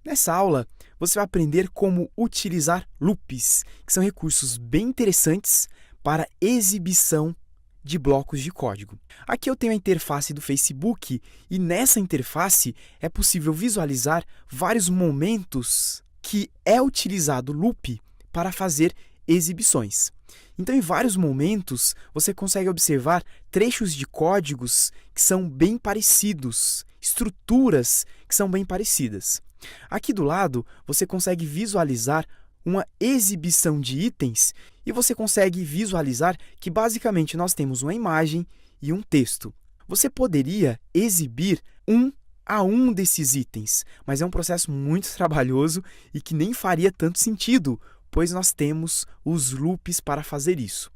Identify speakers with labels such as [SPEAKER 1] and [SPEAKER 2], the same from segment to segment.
[SPEAKER 1] Nessa aula, você vai aprender como utilizar loops, que são recursos bem interessantes para exibição de blocos de código. Aqui eu tenho a interface do Facebook e nessa interface é possível visualizar vários momentos que é utilizado o loop para fazer exibições. Então, em vários momentos, você consegue observar trechos de códigos que são bem parecidos, estruturas que são bem parecidas. Aqui do lado, você consegue visualizar uma exibição de itens e você consegue visualizar que, basicamente, nós temos uma imagem e um texto. Você poderia exibir um a um desses itens, mas é um processo muito trabalhoso e que nem faria tanto sentido, pois nós temos os loops para fazer isso.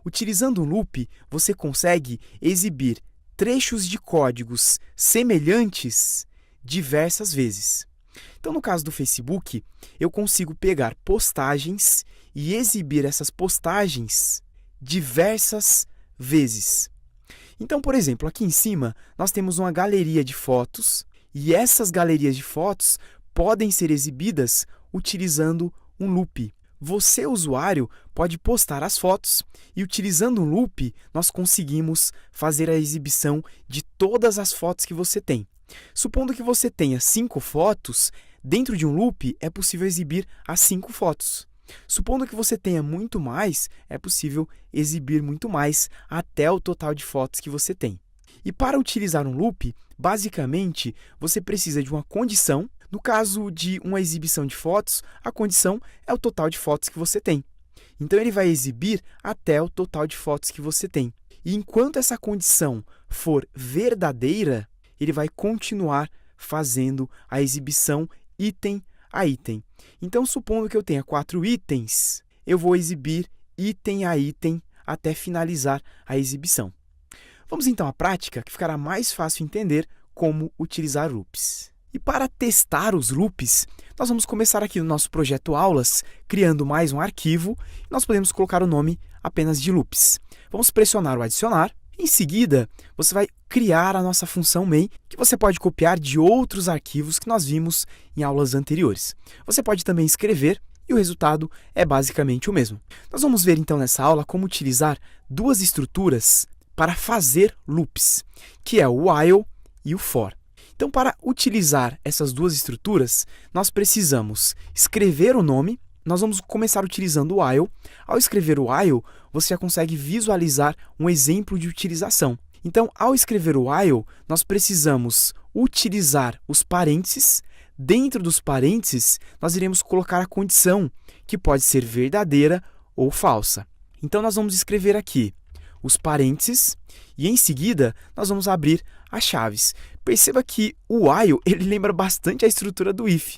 [SPEAKER 1] Utilizando um loop, você consegue exibir trechos de códigos semelhantes diversas vezes. Então, no caso do Facebook, eu consigo pegar postagens e exibir essas postagens diversas vezes. Então, por exemplo, aqui em cima, nós temos uma galeria de fotos e essas galerias de fotos podem ser exibidas utilizando um loop. Você, usuário, pode postar as fotos e, utilizando um loop, nós conseguimos fazer a exibição de todas as fotos que você tem. Supondo que você tenha 5 fotos, dentro de um loop é possível exibir as 5 fotos. Supondo que você tenha muito mais, é possível exibir muito mais, até o total de fotos que você tem. E para utilizar um loop, basicamente, você precisa de uma condição. No caso de uma exibição de fotos, a condição é o total de fotos que você tem. Então, ele vai exibir até o total de fotos que você tem. E enquanto essa condição for verdadeira, ele vai continuar fazendo a exibição item a item. Então, supondo que eu tenha 4 itens, eu vou exibir item a item até finalizar a exibição. Vamos então à prática, que ficará mais fácil entender como utilizar loops. E para testar os loops, nós vamos começar aqui no nosso projeto aulas, criando mais um arquivo, e nós podemos colocar o nome apenas de loops. Vamos pressionar o adicionar. Em seguida, você vai criar a nossa função main, que você pode copiar de outros arquivos que nós vimos em aulas anteriores. Você pode também escrever e o resultado é basicamente o mesmo. Nós vamos ver então nessa aula como utilizar duas estruturas para fazer loops, que é o while e o for. Então, para utilizar essas duas estruturas, nós precisamos escrever o nome. Nós vamos começar utilizando o while. Ao escrever o while, você já consegue visualizar um exemplo de utilização. Então, ao escrever o while, nós precisamos utilizar os parênteses. Dentro dos parênteses, nós iremos colocar a condição, que pode ser verdadeira ou falsa. Então, nós vamos escrever aqui os parênteses e, em seguida, nós vamos abrir as chaves. Perceba que o while ele lembra bastante a estrutura do if.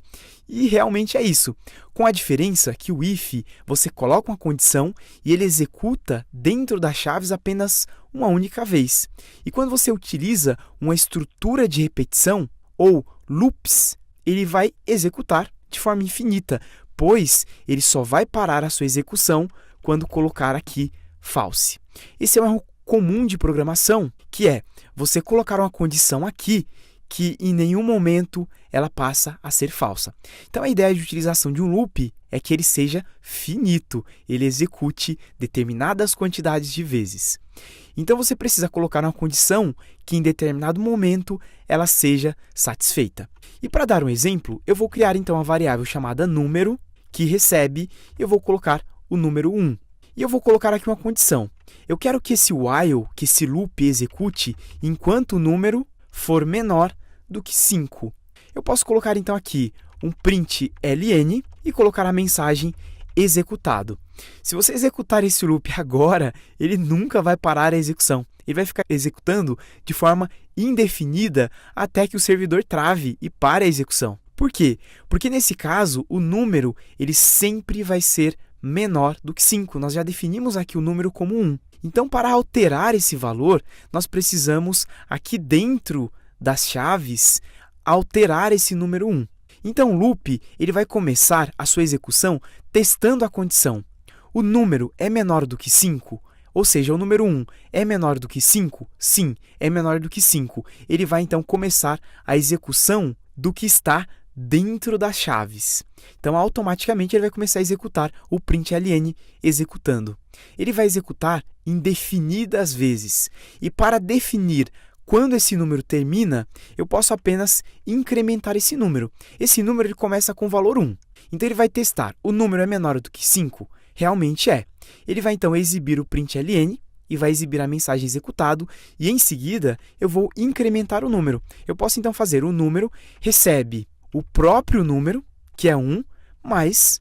[SPEAKER 1] E realmente é isso, com a diferença que o if você coloca uma condição e ele executa dentro das chaves apenas uma única vez. E quando você utiliza uma estrutura de repetição, ou loops, ele vai executar de forma infinita, pois ele só vai parar a sua execução quando colocar aqui false. Esse é um erro comum de programação, que é você colocar uma condição aqui que em nenhum momento ela passa a ser falsa. Então, a ideia de utilização de um loop é que ele seja finito, ele execute determinadas quantidades de vezes. Então, você precisa colocar uma condição que em determinado momento ela seja satisfeita. E para dar um exemplo, eu vou criar então uma variável chamada número, que recebe, eu vou colocar o número 1. E eu vou colocar aqui uma condição. Eu quero que esse while, que esse loop execute enquanto o número for menor do que 5. Eu posso colocar então aqui um print ln e colocar a mensagem executado. Se você executar esse loop agora, ele nunca vai parar a execução. Ele vai ficar executando de forma indefinida até que o servidor trave e pare a execução. Por quê? Porque nesse caso, o número ele sempre vai ser menor do que 5. Nós já definimos aqui o número como 1. Então, para alterar esse valor, nós precisamos, aqui dentro das chaves, alterar esse número 1. Então, o loop ele vai começar a sua execução testando a condição. O número é menor do que 5? Ou seja, o número 1 é menor do que 5? Sim, é menor do que 5. Ele vai, então, começar a execução do que está dentro das chaves. Então, automaticamente, ele vai começar a executar o println executando. Ele vai executar indefinidas vezes. E para definir quando esse número termina, eu posso apenas incrementar esse número. Esse número ele começa com o valor 1. Então, ele vai testar. O número é menor do que 5? Realmente é. Ele vai, então, exibir o println e vai exibir a mensagem executado, e em seguida eu vou incrementar o número. Eu posso então fazer o número recebe o próprio número, que é 1, mais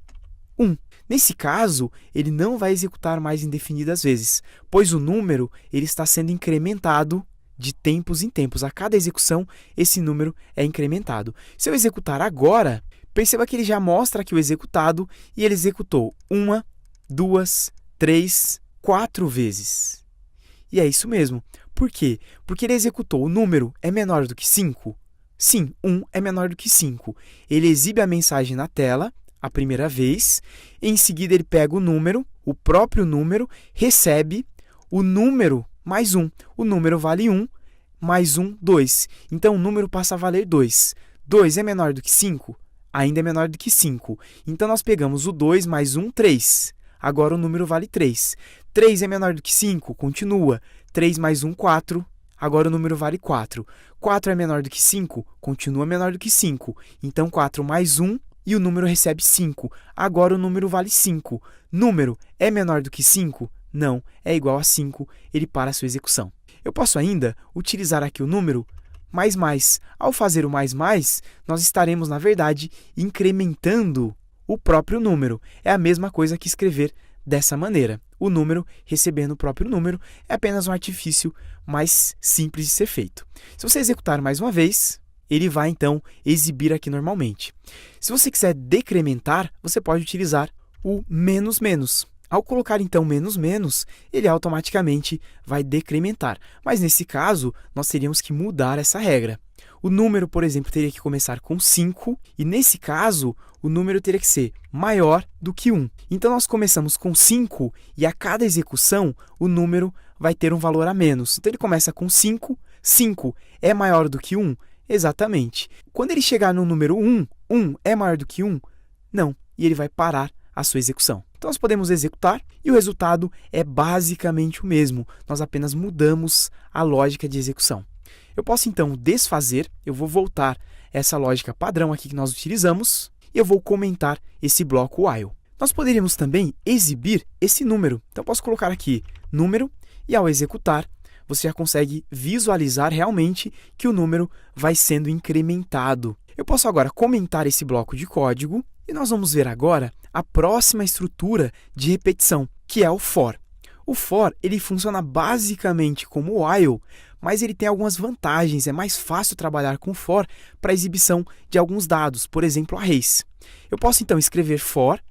[SPEAKER 1] 1. Nesse caso, ele não vai executar mais indefinidas vezes, pois o número ele está sendo incrementado de tempos em tempos. A cada execução, esse número é incrementado. Se eu executar agora, perceba que ele já mostra aqui o executado, e ele executou 1, 2, 3, 4 vezes. E é isso mesmo. Por quê? Porque ele executou o número é menor do que 5? Sim, 1 é menor do que 5. Ele exibe a mensagem na tela a primeira vez, em seguida ele pega o número, o próprio número, recebe o número mais 1. O número vale 1, mais 1, 2. Então, o número passa a valer 2. 2 é menor do que 5? Ainda é menor do que 5. Então, nós pegamos o 2 mais 1, 3. Agora o número vale 3. 3 é menor do que 5? Continua. 3 mais 1, 4. Agora o número vale 4. 4 é menor do que 5? Continua menor do que 5. Então, 4 mais 1 e o número recebe 5. Agora o número vale 5. Número é menor do que 5? Não, é igual a 5. Ele para a sua execução. Eu posso ainda utilizar aqui o número mais. Ao fazer o mais, nós estaremos, na verdade, incrementando o próprio número. É a mesma coisa que escrever dessa maneira. O número recebendo o próprio número é apenas um artifício mais simples de ser feito. Se você executar mais uma vez, ele vai, então, exibir aqui normalmente. Se você quiser decrementar, você pode utilizar o menos. Ao colocar, então, menos, ele automaticamente vai decrementar. Mas, nesse caso, nós teríamos que mudar essa regra. O número, por exemplo, teria que começar com 5, e, nesse caso, o número teria que ser maior do que 1. Então, nós começamos com 5, e a cada execução, o número vai ter um valor a menos. Então, ele começa com 5. 5 é maior do que 1? Exatamente. Quando ele chegar no número 1, 1 é maior do que 1? Não. E ele vai parar a sua execução. Então, nós podemos executar e o resultado é basicamente o mesmo. Nós apenas mudamos a lógica de execução. Eu posso, então, desfazer. Eu vou voltar essa lógica padrão aqui que nós utilizamos e eu vou comentar esse bloco while. Nós poderíamos também exibir esse número. Então, eu posso colocar aqui número e, ao executar, você já consegue visualizar realmente que o número vai sendo incrementado. Eu posso agora comentar esse bloco de código e nós vamos ver agora a próxima estrutura de repetição, que é o for. O for ele funciona basicamente como o while, mas ele tem algumas vantagens. É mais fácil trabalhar com for para a exibição de alguns dados, por exemplo, arrays. Eu posso então escrever for,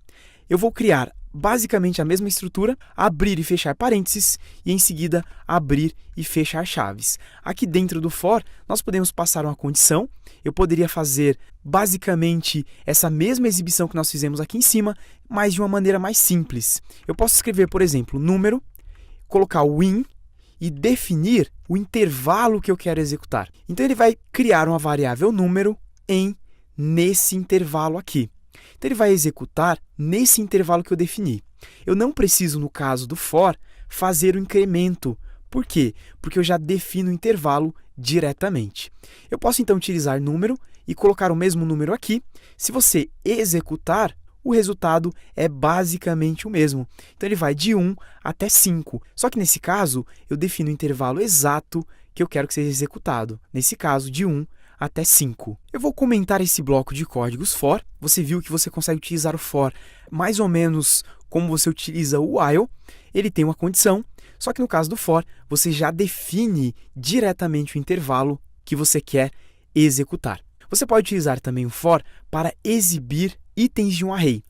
[SPEAKER 1] eu vou criar basicamente a mesma estrutura, abrir e fechar parênteses e em seguida abrir e fechar chaves. Aqui dentro do for, nós podemos passar uma condição. Eu poderia fazer basicamente essa mesma exibição que nós fizemos aqui em cima, mas de uma maneira mais simples. Eu posso escrever, por exemplo, número, colocar o in e definir o intervalo que eu quero executar. Então, ele vai criar uma variável número nesse intervalo aqui. Então, ele vai executar nesse intervalo que eu defini. Eu não preciso, no caso do for, fazer o incremento. Por quê? Porque eu já defino o intervalo diretamente. Eu posso, então, utilizar número e colocar o mesmo número aqui. Se você executar, o resultado é basicamente o mesmo. Então, ele vai de 1 até 5. Só que, nesse caso, eu defino o intervalo exato que eu quero que seja executado. Nesse caso, de 1 até 5. Eu vou comentar esse bloco de códigos for. Você viu que você consegue utilizar o for mais ou menos como você utiliza o while. Ele tem uma condição, só que no caso do for, você já define diretamente o intervalo que você quer executar. Você pode utilizar também o for para exibir itens de um array.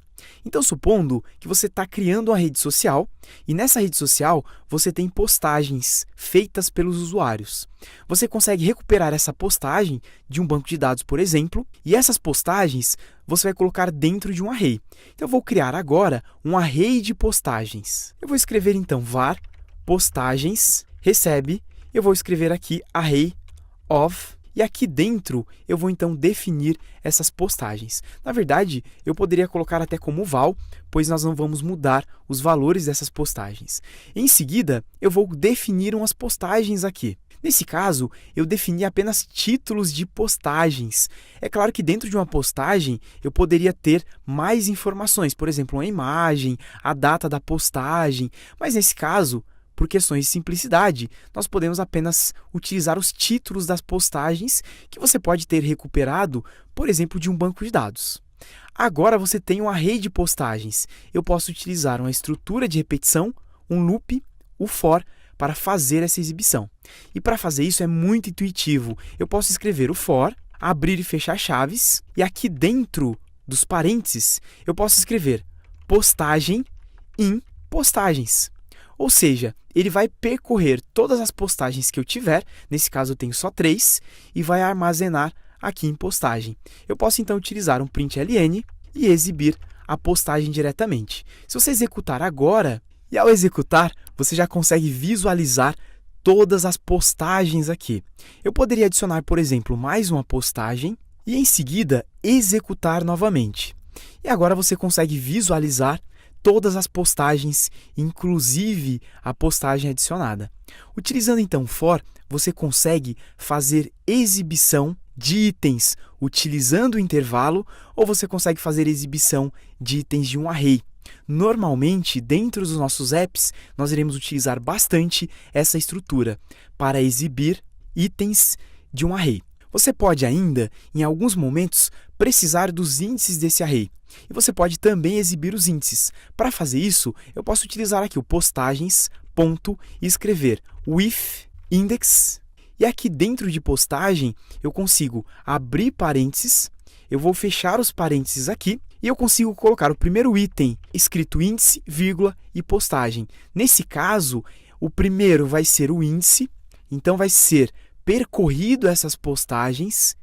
[SPEAKER 1] Então, supondo que você está criando uma rede social e nessa rede social você tem postagens feitas pelos usuários. Você consegue recuperar essa postagem de um banco de dados, por exemplo, e essas postagens você vai colocar dentro de um array. Então, eu vou criar agora um array de postagens. Eu vou escrever, então, var postagens recebe, eu vou escrever aqui array of, E aqui dentro, eu vou então definir essas postagens. Na verdade, eu poderia colocar até como val, pois nós não vamos mudar os valores dessas postagens. Em seguida, eu vou definir umas postagens aqui. Nesse caso, eu defini apenas títulos de postagens. É claro que dentro de uma postagem, eu poderia ter mais informações, por exemplo, uma imagem, a data da postagem, mas nesse caso, por questões de simplicidade, nós podemos apenas utilizar os títulos das postagens que você pode ter recuperado, por exemplo, de um banco de dados. Agora você tem um array de postagens. Eu posso utilizar uma estrutura de repetição, um loop, o for, para fazer essa exibição. E para fazer isso é muito intuitivo. Eu posso escrever o for, abrir e fechar chaves, e aqui dentro dos parênteses, eu posso escrever postagem in postagens. Ou seja, ele vai percorrer todas as postagens que eu tiver, nesse caso eu tenho só 3, e vai armazenar aqui em postagem. Eu posso então utilizar um println e exibir a postagem diretamente. Se você executar agora, e ao executar, você já consegue visualizar todas as postagens aqui. Eu poderia adicionar, por exemplo, mais uma postagem e em seguida executar novamente. E agora você consegue visualizar todas as postagens, inclusive a postagem adicionada. Utilizando então o for, você consegue fazer exibição de itens utilizando o intervalo ou você consegue fazer exibição de itens de um array. Normalmente, dentro dos nossos apps, nós iremos utilizar bastante essa estrutura para exibir itens de um array. Você pode ainda, em alguns momentos, precisar dos índices desse array. E você pode também exibir os índices. Para fazer isso, eu posso utilizar aqui o postagens, ponto, e escrever with index. E aqui dentro de postagem, eu consigo abrir parênteses, eu vou fechar os parênteses aqui, e eu consigo colocar o primeiro item escrito índice, vírgula e postagem. Nesse caso, o primeiro vai ser o índice, então vai ser percorrido essas postagens,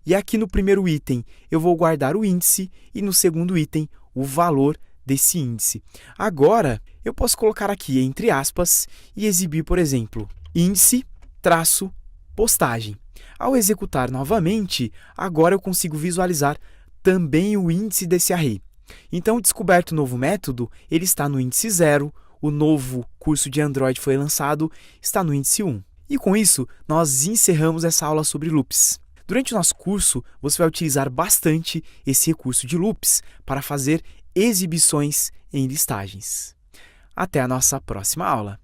[SPEAKER 1] e aqui no primeiro item eu vou guardar o índice e no segundo item o valor desse índice. Agora, eu posso colocar aqui entre aspas e exibir, por exemplo, índice traço postagem. Ao executar novamente, agora eu consigo visualizar também o índice desse array. Então, descoberto o novo método, ele está no índice 0, o novo curso de Android foi lançado, está no índice 1. E com isso, nós encerramos essa aula sobre loops. Durante o nosso curso, você vai utilizar bastante esse recurso de loops para fazer exibições em listagens. Até a nossa próxima aula!